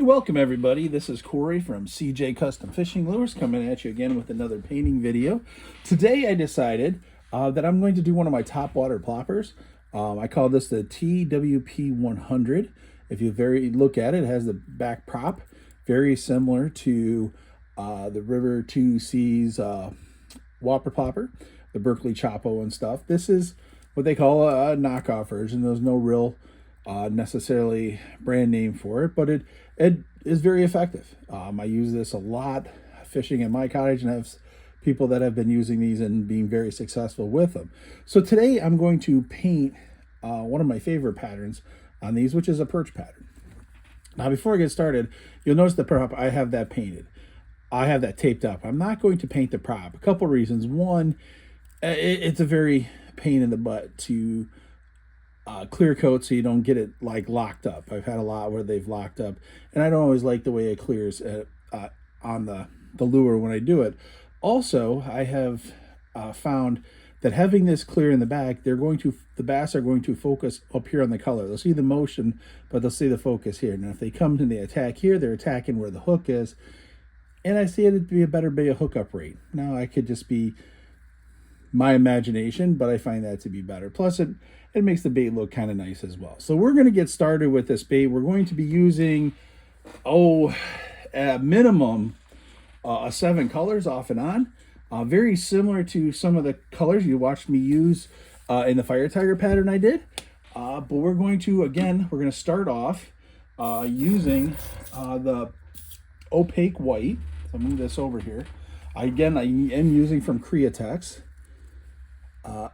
welcome everybody. This is Corey from CJ Custom Fishing Lures coming at you again with another painting video. Today I decided that I'm going to do one of my top water ploppers. I call this the TWP 100. If you look at it, it has the back prop, very similar to the River 2 Seas whopper plopper, the Berkeley Chapo and stuff. This is what they call a knockoff version. There's no real necessarily brand name for it, but it is very effective. I use this a lot fishing in my cottage, and I have people that have been using these and being very successful with them. So today I'm going to paint one of my favorite patterns on these, which is a perch pattern. Now before I get started, you'll notice the prop, I have that painted. I have that taped up. I'm not going to paint the prop. A couple reasons. One, it's a very pain in the butt to clear coat so you don't get it like locked up. I've had a lot where they've locked up, and I don't always like the way it clears on the lure when I do it. Also, I have found that having this clear in the back, the bass are going to focus up here on the color. They'll see the motion, but they'll see the focus here. Now, if they come to the attack here, they're attacking where the hook is, and I see it to be a better bait hookup rate. Now, I could just be my imagination, but I find that to be better. Plus, it makes the bait look kind of nice as well. So we're going to get started with this bait. We're going to be using, at minimum, 7 colors off and on. Very similar to some of the colors you watched me use in the Fire Tiger pattern I did. But we're going to start off using the opaque white. So I'll move this over here. I am using from Createx.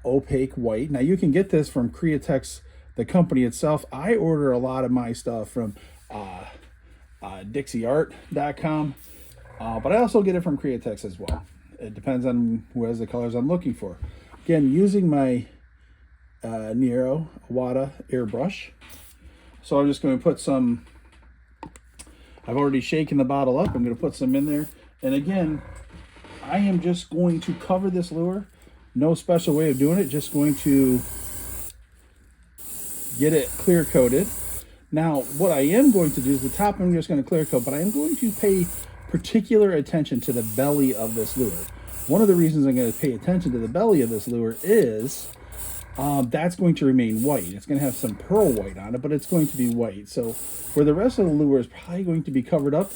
Opaque white. Now you can get this from Createx, the company itself. I order a lot of my stuff from DixieArt.com, but I also get it from Createx as well. It depends on where's the colors I'm looking for. Again, using my Nero Wada airbrush. So I'm just going to put some, I've already shaken the bottle up. I'm going to put some in there. And again, I am just going to cover this lure. No special way of doing it, just going to get it clear coated. Now, what I am going to do is the top I'm just going to clear coat, but I am going to pay particular attention to the belly of this lure. One of the reasons I'm going to pay attention to the belly of this lure is that's going to remain white. It's going to have some pearl white on it, but it's going to be white. So where the rest of the lure is probably going to be covered up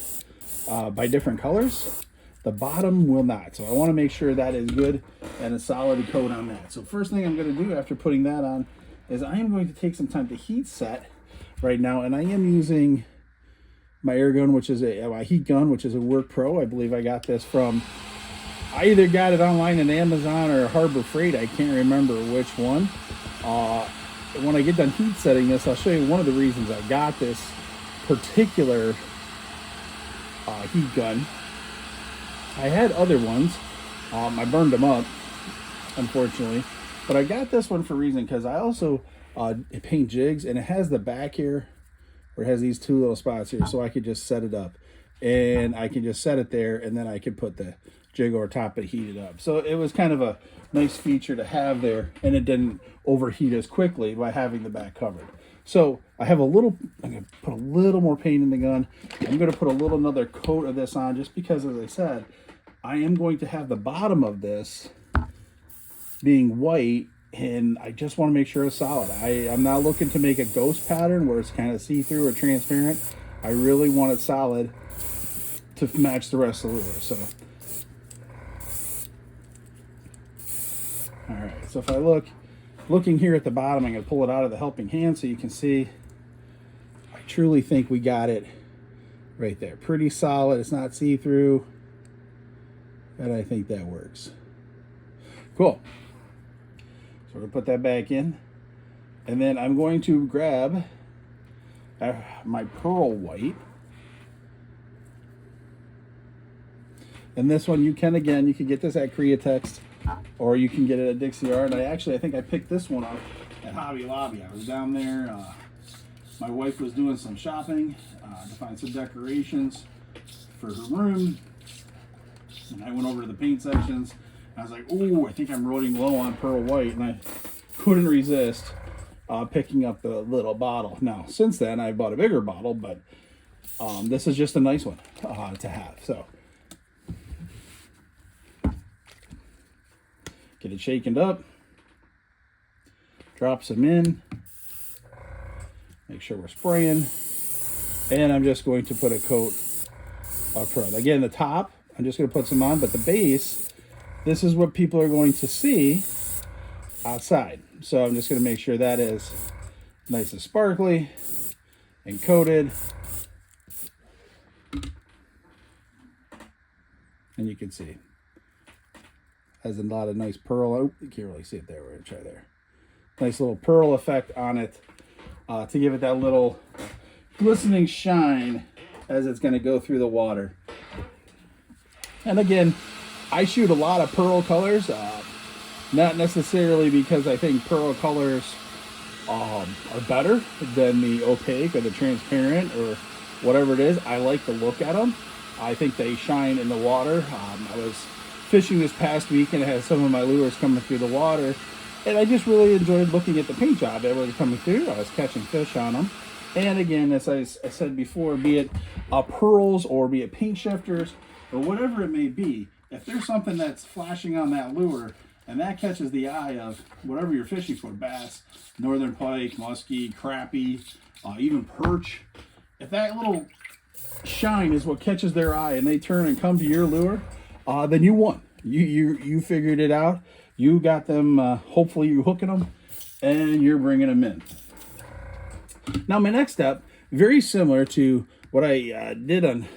by different colors, the bottom will not. So I want to make sure that is good and a solid coat on that. So first thing I'm going to do after putting that on is I am going to take some time to heat set right now. And I am using my air gun, which is my heat gun, which is a Work Pro. I believe I got this from, I either got it online on Amazon or Harbor Freight. I can't remember which one. When I get done heat setting this, I'll show you one of the reasons I got this particular heat gun. I had other ones. I burned them up, unfortunately. But I got this one for a reason, because I also paint jigs, and it has the back here, where it has these 2 little spots here, so I could just set it up. And I can just set it there, and then I could put the jig over top and heat it up. So it was kind of a nice feature to have there, and it didn't overheat as quickly by having the back covered. So I'm going to put a little more paint in the gun. I'm going to put another coat of this on, just because, as I said, I am going to have the bottom of this being white, and I just want to make sure it's solid. I'm not looking to make a ghost pattern where it's kind of see-through or transparent. I really want it solid to match the rest of the lure. So, all right. So if I looking here at the bottom, I'm going to pull it out of the helping hand so you can see. I truly think we got it right there. Pretty solid. It's not see-through. And I think that works. Cool. So we're going to put that back in. And then I'm going to grab my pearl white. And this one you can get this at Createx, or you can get it at Dixie Art. I think I picked this one up at Hobby Lobby. I was down there. My wife was doing some shopping to find some decorations for her room. And I went over to the paint sections. And I was like, "Ooh, I think I'm running low on pearl white," and I couldn't resist picking up the little bottle. Now, since then, I bought a bigger bottle, but this is just a nice one to have. So get it shaken up, drop some in, make sure we're spraying, and I'm just going to put a coat of pearl. Again, the top, I'm just going to put some on, but the base, this is what people are going to see outside. So I'm just going to make sure that is nice and sparkly and coated. And you can see has a lot of nice pearl. Oh, you can't really see it there. We're going to try there. Nice little pearl effect on it to give it that little glistening shine as it's going to go through the water. And again, I shoot a lot of pearl colors, not necessarily because I think pearl colors are better than the opaque or the transparent or whatever it is. I like to look at them. I think they shine in the water. I was fishing this past week and I had some of my lures coming through the water, and I just really enjoyed looking at the paint job that was coming through. I was catching fish on them. And again, as I said before, be it pearls or be it paint shifters or whatever it may be, if there's something that's flashing on that lure and that catches the eye of whatever you're fishing for, bass, northern pike, muskie, crappie, even perch, if that little shine is what catches their eye and they turn and come to your lure, then you won. You figured it out. You got them, hopefully you're hooking them and you're bringing them in. Now my next step, very similar to what I did on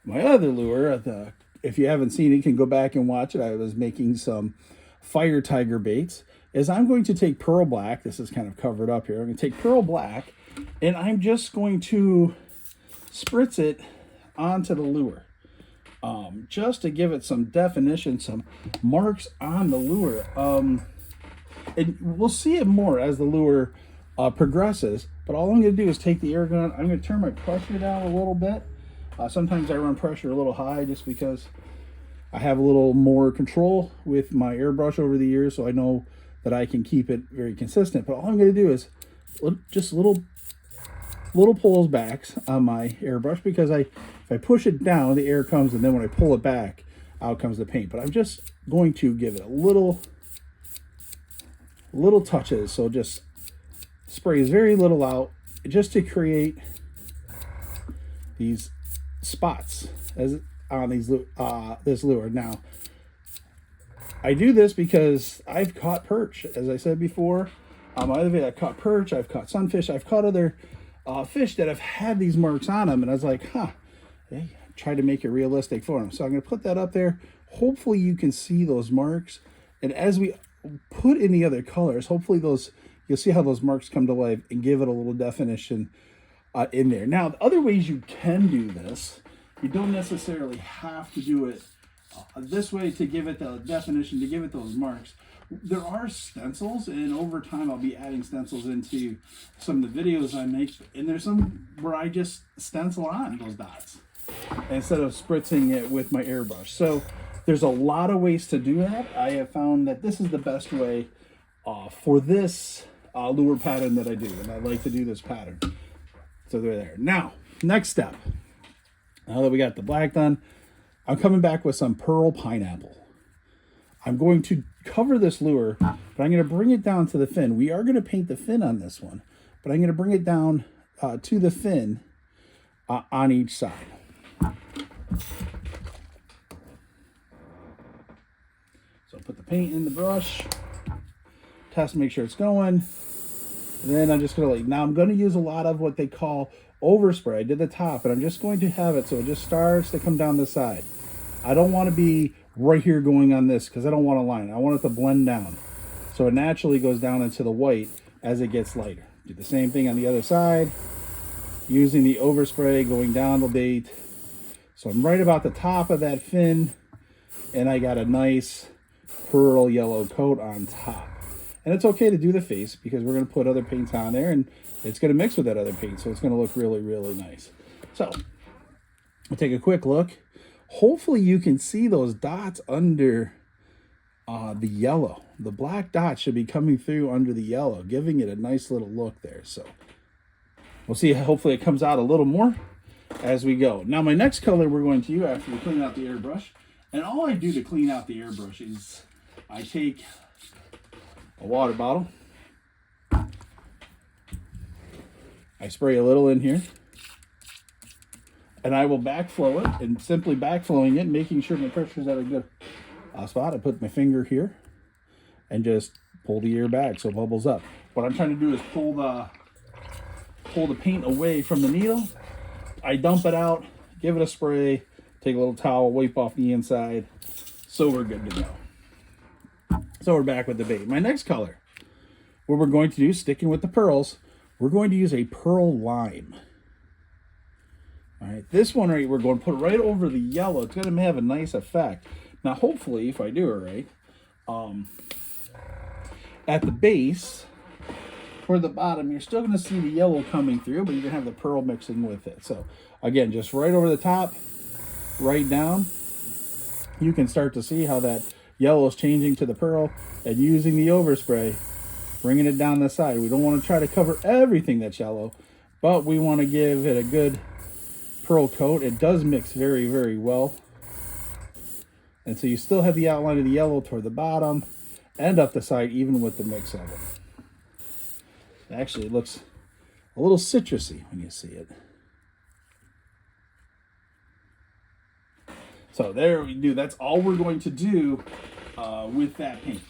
my other lure. If you haven't seen it, you can go back and watch it. I was making some fire tiger baits. Is I'm going to take pearl black. This is kind of covered up here. I'm going to take pearl black and I'm just going to spritz it onto the lure. Just to give it some definition, some marks on the lure. And we'll see it more as the lure progresses, but all I'm going to do is take the air gun. I'm going to turn my pressure down a little bit. Sometimes I run pressure a little high just because I have a little more control with my airbrush over the years, so I know that I can keep it very consistent. But all I'm going to do is just little pulls backs on my airbrush, because if I push it down, the air comes, and then when I pull it back, out comes the paint. But I'm just going to give it a little touches, so just sprays very little out, just to create these spots as on these this lure. Now I do this because I've caught perch, as I said before. I've caught perch, I've caught sunfish, I've caught other fish that have had these marks on them, and I was like, hey, try to make it realistic for them. So I'm going to put that up there. Hopefully you can see those marks, and as we put in the other colors, hopefully you'll see how those marks come to life and give it a little definition in there. Now, the other ways you can do this, you don't necessarily have to do it this way to give it the definition, to give it those marks. There are stencils, and over time I'll be adding stencils into some of the videos I make, and there's some where I just stencil on those dots instead of spritzing it with my airbrush. So there's a lot of ways to do that. I have found that this is the best way for this lure pattern that I do, and I like to do this pattern. So they're there. Now, next step. Now that we got the black done, I'm coming back with some pearl pineapple. I'm going to cover this lure, but I'm going to bring it down to the fin. We are going to paint the fin on this one, but I'm going to bring it down to the fin on each side. So put the paint in the brush, test, make sure it's going. And then I'm just going to now I'm going to use a lot of what they call overspray. I did the top, and I'm just going to have it so it just starts to come down the side. I don't want to be right here going on this because I don't want a line. I want it to blend down. So it naturally goes down into the white as it gets lighter. Do the same thing on the other side, using the overspray going down the bait. So I'm right about the top of that fin, and I got a nice pearl yellow coat on top. And it's okay to do the face because we're going to put other paints on there, and it's going to mix with that other paint, so it's going to look really, really nice. So we'll take a quick look. Hopefully you can see those dots under the yellow. The black dots should be coming through under the yellow, giving it a nice little look there. So we'll see. Hopefully it comes out a little more. as we go. Now my next color we're going to use after we clean out the airbrush, and all I do to clean out the airbrush is I take a water bottle, I spray a little in here, and I will backflow it, and simply backflowing it, making sure my pressure's at a good spot. I put my finger here and just pull the air back so it bubbles up. What I'm trying to do is pull the paint away from the needle. I dump it out, give it a spray, take a little towel, wipe off the inside, so we're good to go. So we're back with the bait. My next color, what we're going to do, sticking with the pearls, we're going to use a pearl lime. All right, this one right, we're going to put right over the yellow. It's going to have a nice effect. Now, hopefully, if I do it right, at the base, toward the bottom, you're still going to see the yellow coming through, but you're going to have the pearl mixing with it. So, again, just right over the top, right down, you can start to see how that yellow is changing to the pearl, and using the overspray, bringing it down the side. We don't want to try to cover everything that's yellow, but we want to give it a good pearl coat. It does mix very, very well. And so you still have the outline of the yellow toward the bottom and up the side, even with the mix of it. Actually, it looks a little citrusy when you see it. So there we do. That's all we're going to do with that paint.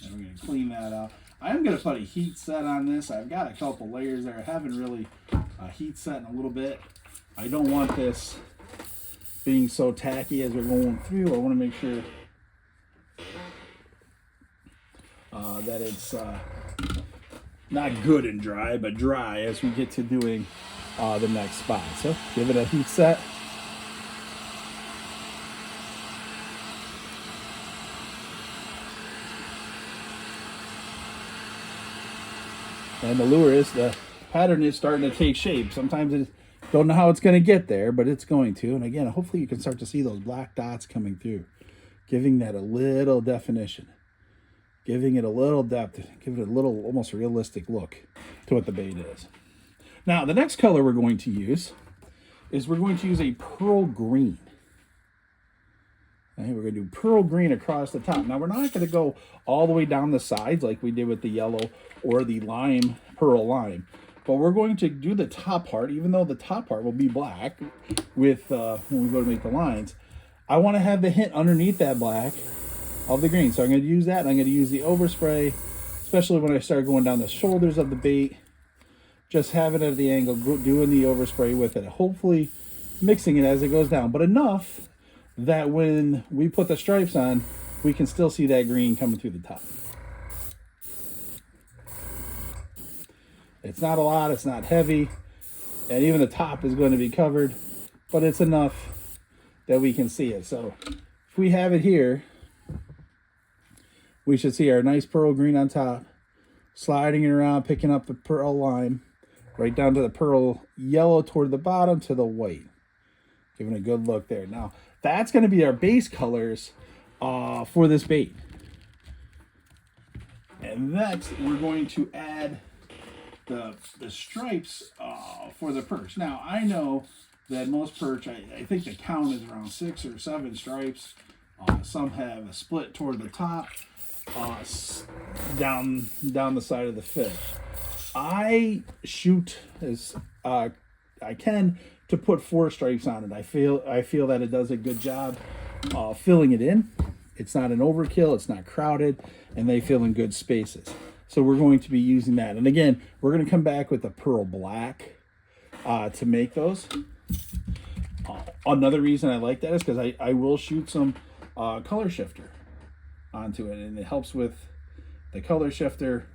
And we're going to clean that up. I'm going to put a heat set on this. I've got a couple layers there. I haven't really heat set in a little bit. I don't want this being so tacky as we're going through. I want to make sure that it's not good and dry, but dry as we get to doing the next spot. So give it a heat set. And the pattern is starting to take shape. Sometimes it don't know how it's going to get there, but it's going to. And again, hopefully you can start to see those black dots coming through, giving that a little definition, giving it a little depth, giving it a little almost realistic look to what the bait is. Now, the next color we're going to use is we're going to use a pearl green. Okay, we're going to do pearl green across the top. Now, we're not going to go all the way down the sides like we did with the yellow or the lime, pearl lime. But we're going to do the top part, even though the top part will be black with when we go to make the lines. I want to have the hint underneath that black of the green. So I'm going to use that, and I'm going to use the overspray, especially when I start going down the shoulders of the bait. Just have it at the angle, doing the overspray with it. Hopefully mixing it as it goes down, but enough that when we put the stripes on, we can still see that green coming through the top. It's not a lot, it's not heavy, and even the top is going to be covered, but it's enough that we can see it. So if we have it here, we should see our nice pearl green on top, sliding it around, picking up the pearl lime, right down to the pearl yellow toward the bottom to the white. Giving a good look there. Now, that's going to be our base colors for this bait. And next, we're going to add the stripes for the perch. Now, I know that most perch, I think the count is around 6 or 7 stripes. Some have a split toward the top, down the side of the fish. I shoot as I can to put 4 stripes on it. I feel that it does a good job filling it in. It's not an overkill, it's not crowded, and they fill in good spaces. So we're going to be using that. And again, we're going to come back with a pearl black to make those. Another reason I like that is because I will shoot some color shifter onto it, and it helps with the color shifter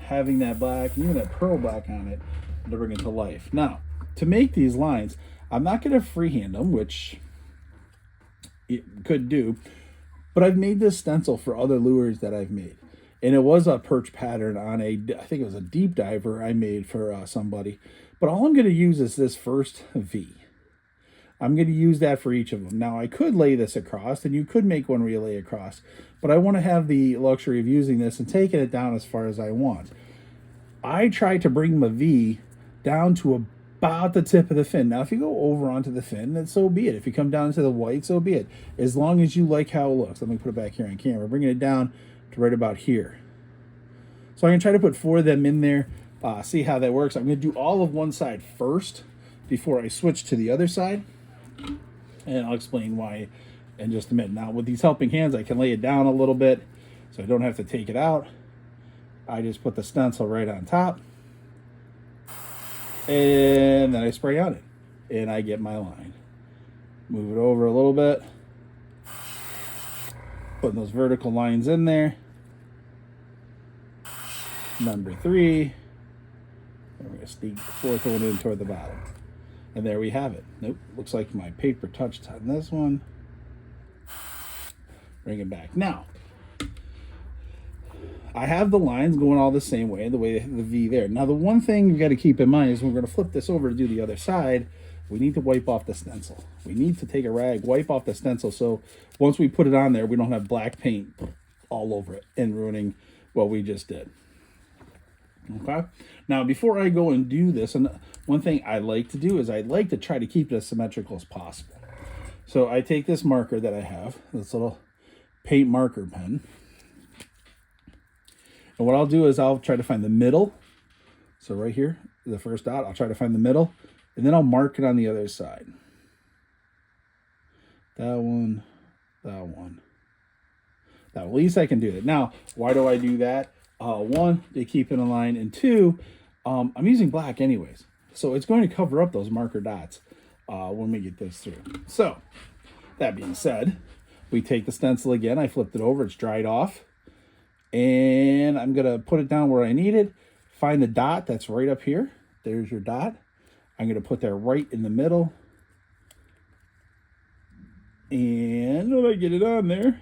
having that black and even that pearl black on it to bring it to life. Now, to make these lines, I'm not going to freehand them, which it could do, but I've made this stencil for other lures that I've made. And it was a perch pattern on I think it was a deep diver I made for somebody. But all I'm going to use is this first V. I'm going to use that for each of them. Now, I could lay this across, and you could make one where you lay across. But I want to have the luxury of using this and taking it down as far as I want. I try to bring my V down to about the tip of the fin. Now, if you go over onto the fin, then so be it. If you come down to the white, so be it. As long as you like how it looks. Let me put it back here on camera. Bringing it down to right about here. So I'm going to try to put 4 of them in there, see how that works. I'm going to do all of one side first before I switch to the other side. And I'll explain why in just a minute. Now, with these helping hands, I can lay it down a little bit so I don't have to take it out. I just put the stencil right on top. And then I spray on it. And I get my line. Move it over a little bit. Putting those vertical lines in there. Number 3. And we're going to sneak the 4th one in toward the bottom. And there we have it. Nope, looks like my paper touched on this one. Bring it back. Now, I have the lines going all the same way, the way the V there. Now, the one thing you got to keep in mind is when we're going to flip this over to do the other side, we need to wipe off the stencil. We need to take a rag, wipe off the stencil, so once we put it on there, we don't have black paint all over it and ruining what we just did. Okay. Now, before I go and do this, and one thing I like to do is I like to try to keep it as symmetrical as possible. So I take this marker that I have, this little paint marker pen, and what I'll do is I'll try to find the middle. So right here, the first dot, I'll try to find the middle, and then I'll mark it on the other side. That one, that one. Now, at least I can do that. Now, why do I do that? 1, to keep it in line, and 2, I'm using black anyways, so it's going to cover up those marker dots when we get this through. So, that being said, we take the stencil again. I flipped it over. It's dried off, and I'm gonna put it down where I need it. Find the dot that's right up here. There's your dot. I'm gonna put that right in the middle, and when I get it on there,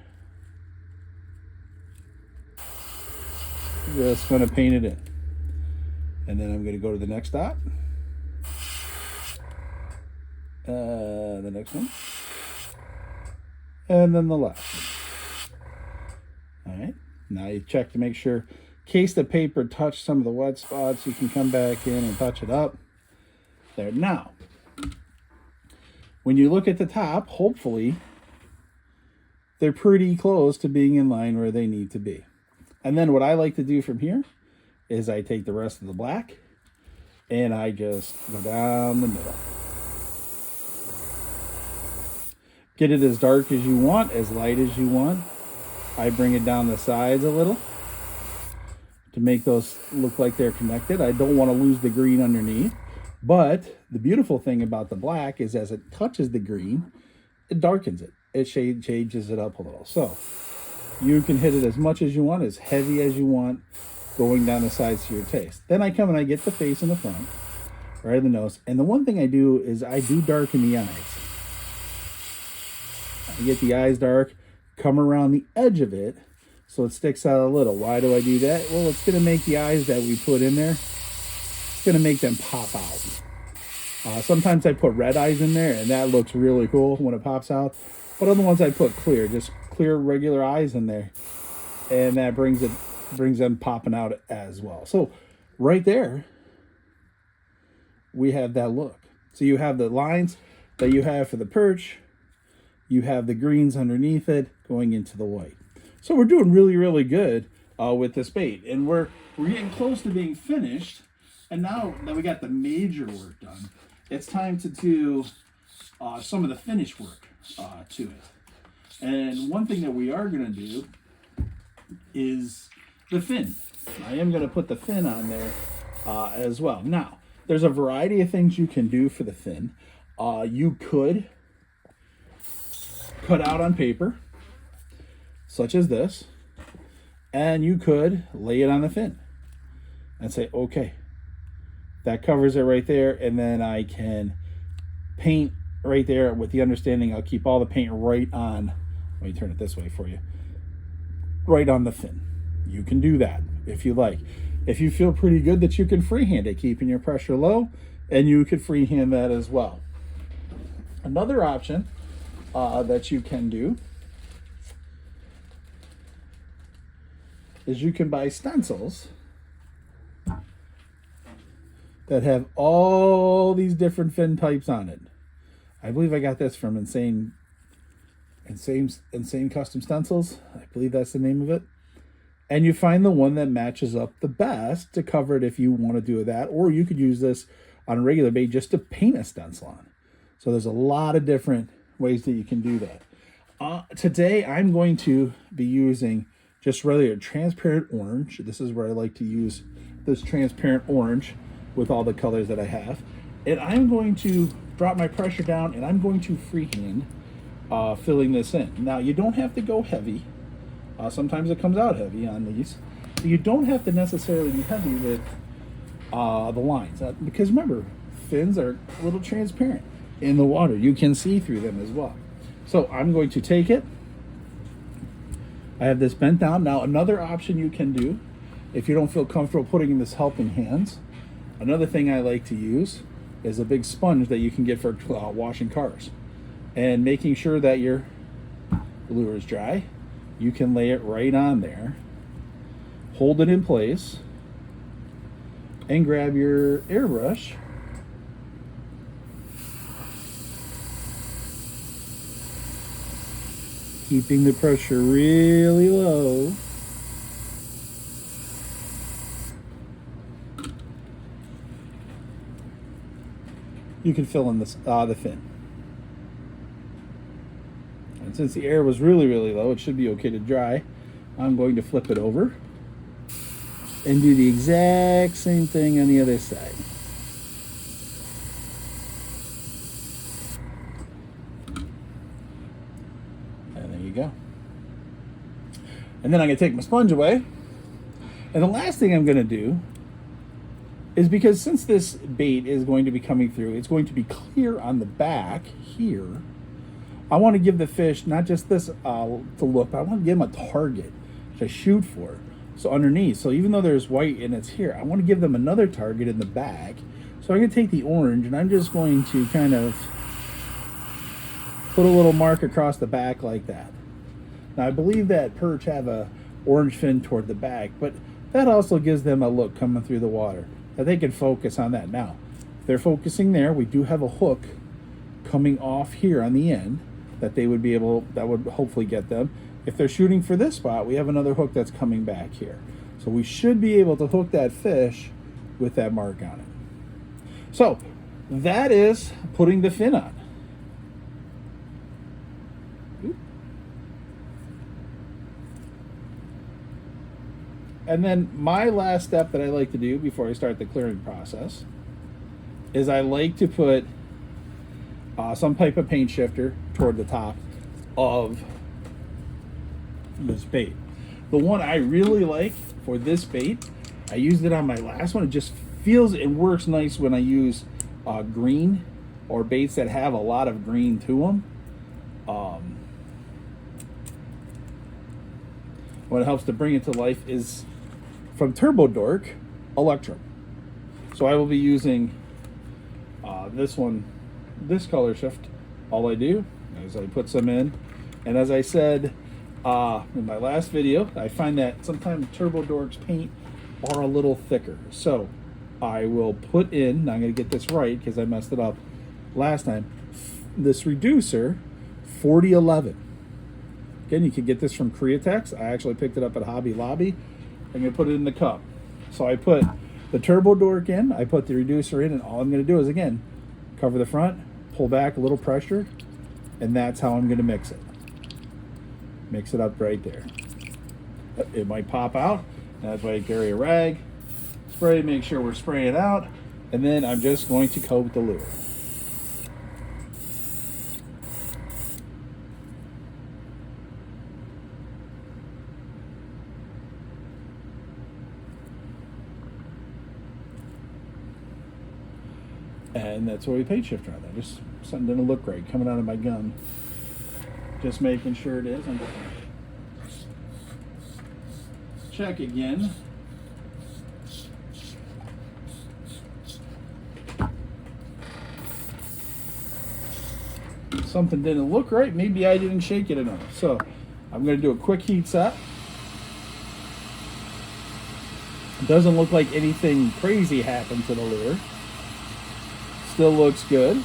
just going to paint it in. And then I'm going to go to the next dot. The next one. And then the last one. All right. Now you check to make sure, in case the paper touched some of the wet spots, you can come back in and touch it up. There. Now, when you look at the top, hopefully, they're pretty close to being in line where they need to be. And then what I like to do from here is I take the rest of the black and I just go down the middle. Get it as dark as you want, as light as you want. I bring it down the sides a little to make those look like they're connected. I don't want to lose the green underneath. But the beautiful thing about the black is as it touches the green, it darkens it. It changes it up a little. So you can hit it as much as you want, as heavy as you want, going down the sides to your taste. Then I come and I get the face in the front, right in the nose. And the one thing I do is I do darken the eyes. I get the eyes dark, come around the edge of it so it sticks out a little. Why do I do that? Well, it's going to make the eyes that we put in there, it's going to make them pop out. Sometimes I put red eyes in there, and that looks really cool when it pops out. But other ones I put clear, just clear regular eyes in there, and that brings them popping out as well. So right there, we have that look. So you have the lines that you have for the perch, you have the greens underneath it going into the white. So we're doing really, really good with this bait, and we're getting close to being finished. And now that we got the major work done, it's time to do some of the finish work to it. And one thing that we are going to do is the fin. I am going to put the fin on there as well. Now, there's a variety of things you can do for the fin. You could cut out on paper, such as this, and you could lay it on the fin and say, okay, that covers it right there, and then I can paint right there with the understanding I'll keep all the paint right on. Let me turn it this way for you. Right on the fin. You can do that if you like. If you feel pretty good that you can freehand it, keeping your pressure low, and you could freehand that as well. Another option that you can do is you can buy stencils that have all these different fin types on it. I believe I got this from Insane Custom Stencils. I believe that's the name of it. And you find the one that matches up the best to cover it if you want to do that, or you could use this on a regular bait just to paint a stencil on. So there's a lot of different ways that you can do that. Today I'm going to be using just regular transparent orange. This is where I like to use this transparent orange with all the colors that I have. And I'm going to drop my pressure down and I'm going to freehand filling this in. Now you don't have to go heavy. Sometimes it comes out heavy on these. So you don't have to necessarily be heavy with the lines. Because remember, fins are a little transparent in the water. You can see through them as well. So I'm going to take it. I have this bent down. Now another option you can do, if you don't feel comfortable putting in this helping hands, another thing I like to use is a big sponge that you can get for washing cars. And making sure that your lure is dry, you can lay it right on there, hold it in place, and grab your airbrush keeping the pressure really low. You can fill in this, the fin. And since the air was really, really low, it should be okay to dry. I'm going to flip it over and do the exact same thing on the other side. And there you go. And then I'm going to take my sponge away. And the last thing I'm going to do is, because since this bait is going to be coming through, it's going to be clear on the back here. I want to give the fish not just this to look, but I want to give them a target to shoot for. So underneath, so even though there's white and it's here, I want to give them another target in the back. So I'm going to take the orange and I'm just going to kind of put a little mark across the back like that. Now I believe that perch have a orange fin toward the back, but that also gives them a look coming through the water that they can focus on that. Now, if they're focusing there, we do have a hook coming off here on the end that they would be able, that would hopefully get them. If they're shooting for this spot, we have another hook that's coming back here. So we should be able to hook that fish with that mark on it. So that is putting the fin on. And then my last step that I like to do before I start the clearing process is I like to put some type of paint shifter toward the top of this bait. The one I really like for this bait, I used it on my last one. It just feels, it works nice when I use green or baits that have a lot of green to them. What helps to bring it to life is from Turbo Dork Electrum. So I will be using this one, this color shift. All I do is I put some in, and as I said in my last video, I find that sometimes Turbo Dork's paint are a little thicker. So I will put in, now I'm going to get this right because I messed it up last time, this reducer 4011. Again, you can get this from Createx. I actually picked it up at Hobby Lobby. I'm going to put it in the cup. So I put the Turbo Dork in, I put the reducer in, and all I'm going to do is, again, cover the front, pull back a little pressure, and that's how I'm going to mix it. Mix it up right there. It might pop out. That's why I carry a rag. Spray, make sure we're spraying it out, and then I'm just going to coat the lure. And that's where we paint shifter on there. Just something didn't look right coming out of my gun. Just making sure it is. I'm going to check again. Something didn't look right. Maybe I didn't shake it enough. So I'm going to do a quick heat set. It doesn't look like anything crazy happened to the lure. still looks good.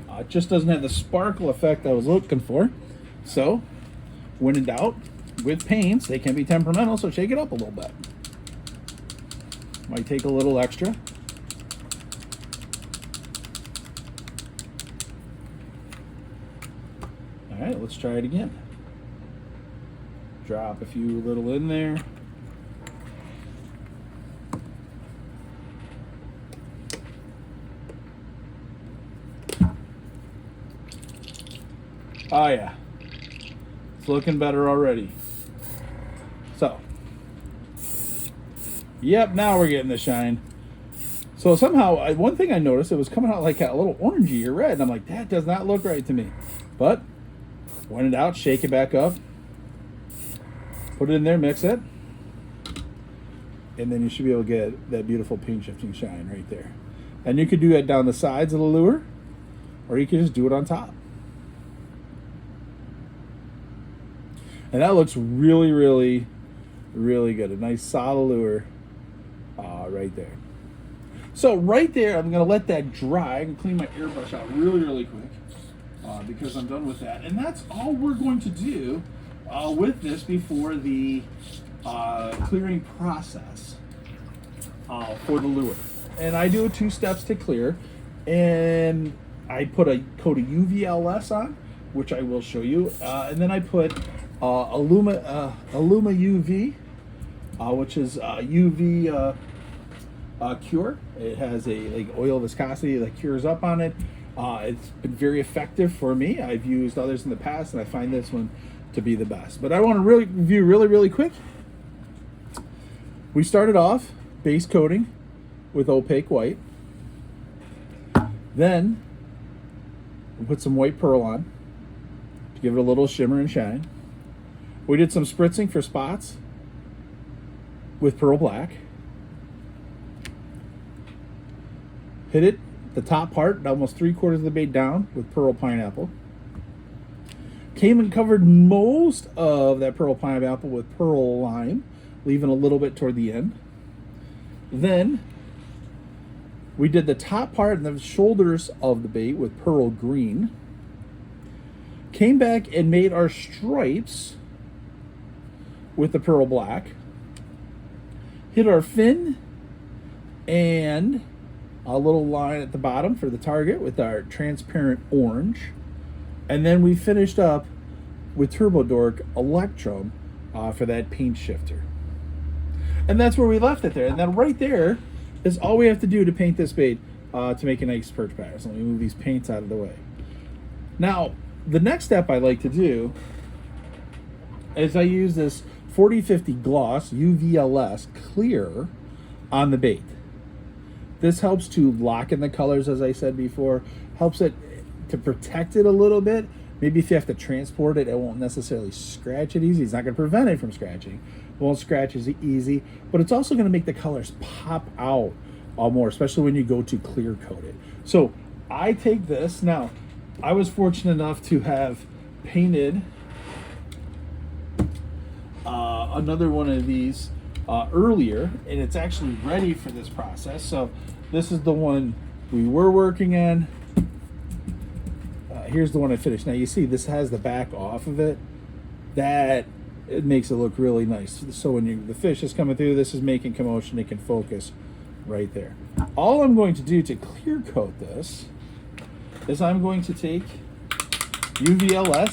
It just doesn't have the sparkle effect I was looking for. So, when in doubt, with paints, they can be temperamental, so shake it up a little bit. Might take a little extra. All right, let's try it again. Drop a few little in there. Oh yeah, it's looking better already. So, yep, now we're getting the shine. So somehow, one thing I noticed, it was coming out like a little orangey or red, and I'm like, that does not look right to me. But, when in doubt, shake it back up, put it in there, mix it, and then you should be able to get that beautiful paint shifting shine right there. And you could do that down the sides of the lure, or you could just do it on top. And that looks really, really, really good. A nice solid lure right there. So right there, I'm going to let that dry. I can clean my airbrush out really, really quick because I'm done with that. And that's all we're going to do with this before the clearing process for the lure. And I do 2 steps to clear. And I put a coat of UVLS on, which I will show you. And then I put Illuma UV, which is UV cure. It has a like oil viscosity that cures up on it. It's been very effective for me. I've used others in the past, and I find this one to be the best. But I want to really review really quick. We started off base coating with opaque white. Then we put some white pearl on to give it a little shimmer and shine. We did some spritzing for spots with pearl black. Hit it, the top part, almost 3/4 of the bait down with pearl pineapple. Came and covered most of that pearl pineapple with pearl lime, leaving a little bit toward the end. Then we did the top part and the shoulders of the bait with pearl green. Came back and made our stripes with the pearl black. Hit our fin and a little line at the bottom for the target with our transparent orange. And then we finished up with Turbo Dork Electrum for that paint shifter. And that's where we left it there. And then right there is all we have to do to paint this bait to make a nice perch pattern. So let me move these paints out of the way. Now, the next step I like to do is I use this 4050 gloss UVLS clear on the bait. This helps to lock in the colors, as I said before, helps it to protect it a little bit. Maybe if you have to transport it, it won't necessarily scratch it easy. It's not going to prevent it from scratching. It won't scratch as easy, but it's also going to make the colors pop out more, especially when you go to clear coat it. So I take this. Now, I was fortunate enough to have painted another one of these earlier, and it's actually ready for this process. So this is the one we were working on. Here's the one I finished. Now you see this has the back off of it. That it makes it look really nice. So when the fish is coming through, this is making commotion, it can focus right there. All I'm going to do to clear coat this is I'm going to take UVLS,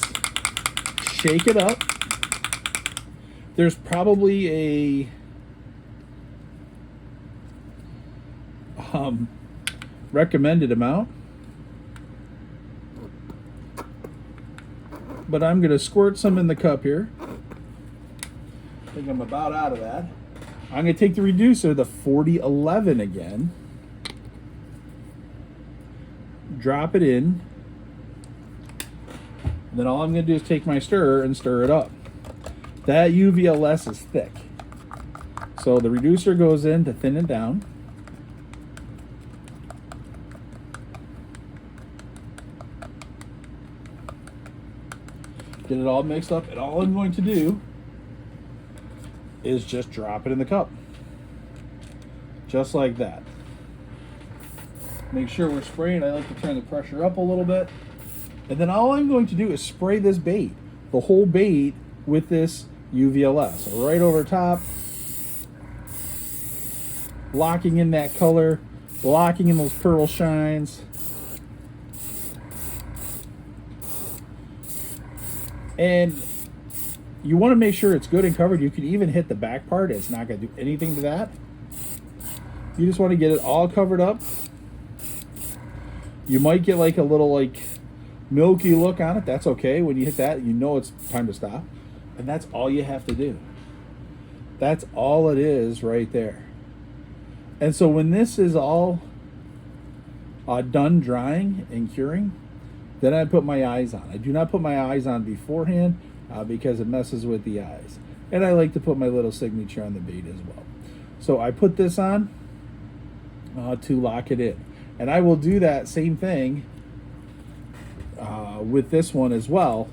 shake it up. There's probably a recommended amount, but I'm going to squirt some in the cup here. I think I'm about out of that. I'm going to take the reducer, the 4011 again, drop it in, and then all I'm going to do is take my stirrer and stir it up. That UVLS is thick, so the reducer goes in to thin it down. Get it all mixed up, and all I'm going to do is just drop it in the cup. Just like that. Make sure we're spraying. I like to turn the pressure up a little bit. And then all I'm going to do is spray this bait, the whole bait, with this UVLS. So right over top, locking in that color, locking in those pearl shines. And you want to make sure it's good and covered. You can even hit the back part. It's not going to do anything to that. You just want to get it all covered up. You might get like a little like milky look on it. That's okay. When you hit that, you know it's time to stop. And that's all you have to do. That's all it is right there. And so when this is all done drying and curing, then I put my eyes on. I do not put my eyes on beforehand because it messes with the eyes. And I like to put my little signature on the bait as well. So I put this on to lock it in. And I will do that same thing with this one as well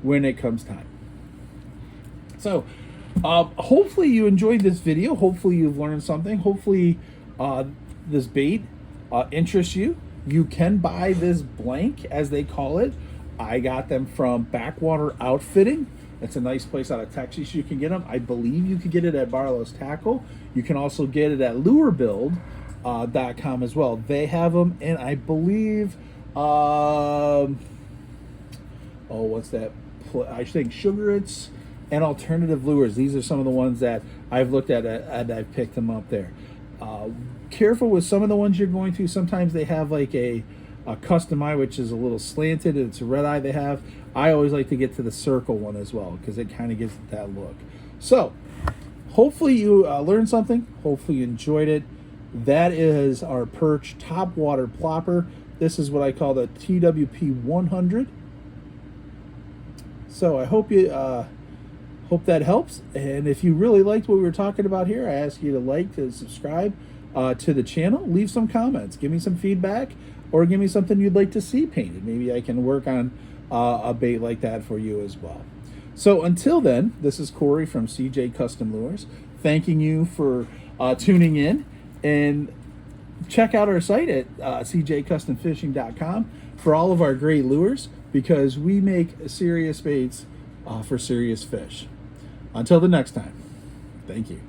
when it comes time. So hopefully you enjoyed this video. Hopefully you've learned something. Hopefully this bait interests you. You can buy this blank, as they call it. I got them from Backwater Outfitting. It's a nice place out of Texas. You can get them. I believe you can get it at Barlow's Tackle. You can also get it at lurebuild.com as well. They have them, and I believe, what's that? I think Sugarits and Alternative Lures. These are some of the ones that I've looked at and I've picked them up there. Careful with some of the ones you're going to. Sometimes they have like a custom eye, which is a little slanted, and it's a red eye they have. I always like to get to the circle one as well because it kind of gives it that look. So hopefully you learned something. Hopefully you enjoyed it. That is our Perch top water plopper. This is what I call the TWP 100. So I hope you hope that helps. And if you really liked what we were talking about here, I ask you to like, to subscribe to the channel. Leave some comments. Give me some feedback, or give me something you'd like to see painted. Maybe I can work on a bait like that for you as well. So until then, this is Corey from CJ Custom Lures, thanking you for tuning in. And check out our site at cjcustomfishing.com for all of our great lures, because we make serious baits for serious fish. Until the next time, thank you.